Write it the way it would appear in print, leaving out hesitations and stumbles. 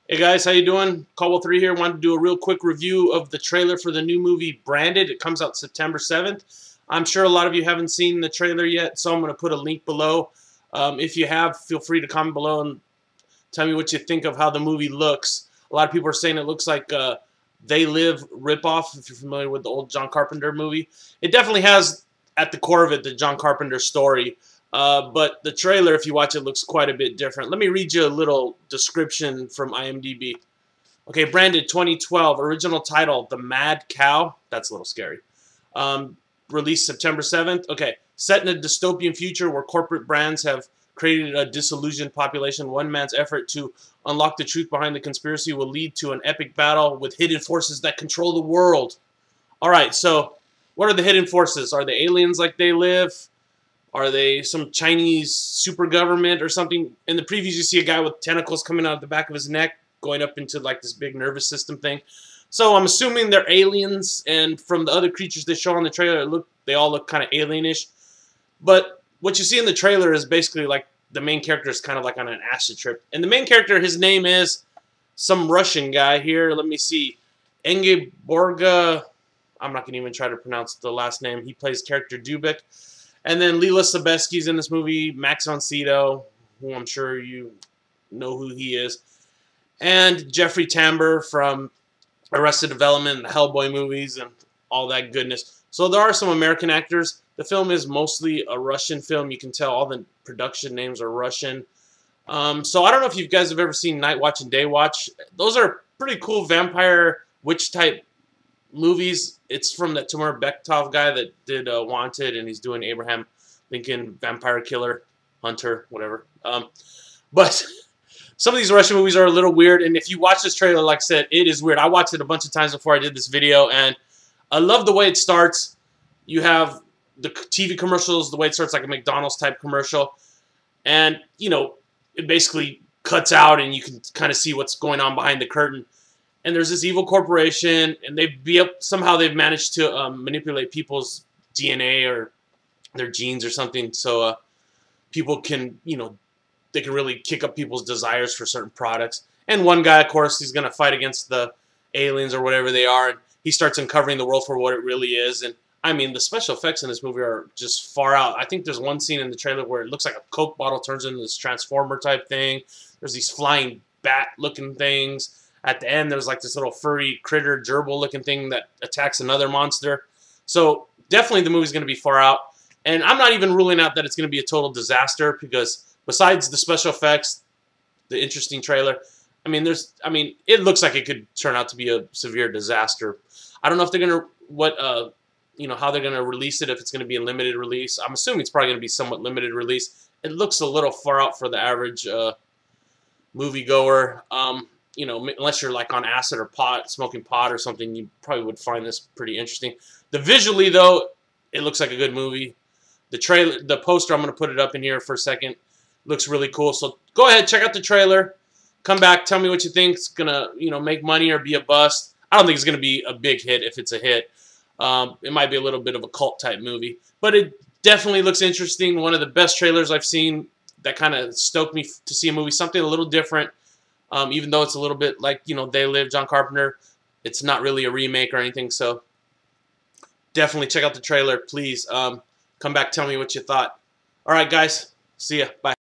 Hey guys, how you doing? Caldwell3 here. Wanted to do a real quick review of the trailer for the new movie Branded. It comes out September 7th. I'm sure a lot of you haven't seen the trailer yet, so I'm going to put a link below. If you have, feel free to comment below and tell me what you think of how the movie looks. A lot of people are saying it looks like They Live ripoff, if you're familiar with the old John Carpenter movie. It definitely has, at the core of it, the John Carpenter story. But the trailer, if you watch it, looks quite a bit different. Let me read you a little description from IMDb. Okay, Branded 2012, original title, The Mad Cow. That's a little scary. Released September 7th. Okay, set in a dystopian future where corporate brands have created a disillusioned population. One man's effort to unlock the truth behind the conspiracy will lead to an epic battle with hidden forces that control the world. All right, so what are the hidden forces? Are they aliens like They Live? Are they some Chinese super government or something? In the previews, you see a guy with tentacles coming out of the back of his neck, going up into like this big nervous system thing. So I'm assuming they're aliens, and from the other creatures they show on the trailer, they all look kind of alienish. But what you see in the trailer is basically like the main character is kind of like on an acid trip. And the main character, his name is some Russian guy here. Let me see. Ingeborga. I'm not going to even try to pronounce the last name. He plays character Dubik. And then Leela Sobieski's in this movie, Max von Sydow, who I'm sure you know who he is, and Jeffrey Tambor from Arrested Development and the Hellboy movies and all that goodness. So there are some American actors. The film is mostly a Russian film. You can tell all the production names are Russian. So I don't know if you guys have ever seen Night Watch and Day Watch. Those are pretty cool vampire witch type movies. It's from that Timur Bekov guy that did Wanted, and he's doing Abraham Lincoln, Vampire Killer, Hunter, whatever. But some of these Russian movies are a little weird, and if you watch this trailer, like I said, it is weird. I watched it a bunch of times before I did this video, and I love the way it starts. You have the TV commercials, the way it starts like a McDonald's type commercial, and, you know, it basically cuts out, and you can kind of see what's going on behind the curtain. And there's this evil corporation, and somehow they've managed to manipulate people's DNA or their genes or something, so people can, you know, they can really kick up people's desires for certain products. And one guy, of course, he's going to fight against the aliens or whatever they are, and he starts uncovering the world for what it really is. And I mean, the special effects in this movie are just far out. I think there's one scene in the trailer where it looks like a Coke bottle turns into this transformer type thing. There's these flying bat-looking things. At the end, there's like this little furry critter, gerbil-looking thing that attacks another monster. So definitely the movie's going to be far out. And I'm not even ruling out that it's going to be a total disaster because besides the special effects, the interesting trailer, I mean, it looks like it could turn out to be a severe disaster. I don't know if they're going to, how they're going to release it, if it's going to be a limited release. I'm assuming it's probably going to be somewhat limited release. It looks a little far out for the average moviegoer. You know, unless you're like on acid or smoking pot or something, you probably would find this pretty interesting. Visually, though, it looks like a good movie. The trailer, the poster, I'm going to put it up in here for a second. Looks really cool. So go ahead, check out the trailer. Come back, tell me what you think. It's going to, you know, make money or be a bust. I don't think it's going to be a big hit if it's a hit. It might be a little bit of a cult type movie, but it definitely looks interesting. One of the best trailers I've seen that kind of stoked me to see a movie, something a little different. Even though it's a little bit like, you know, They Live, John Carpenter, it's not really a remake or anything. So definitely check out the trailer. Please come back, tell me what you thought. All right, guys. See ya. Bye.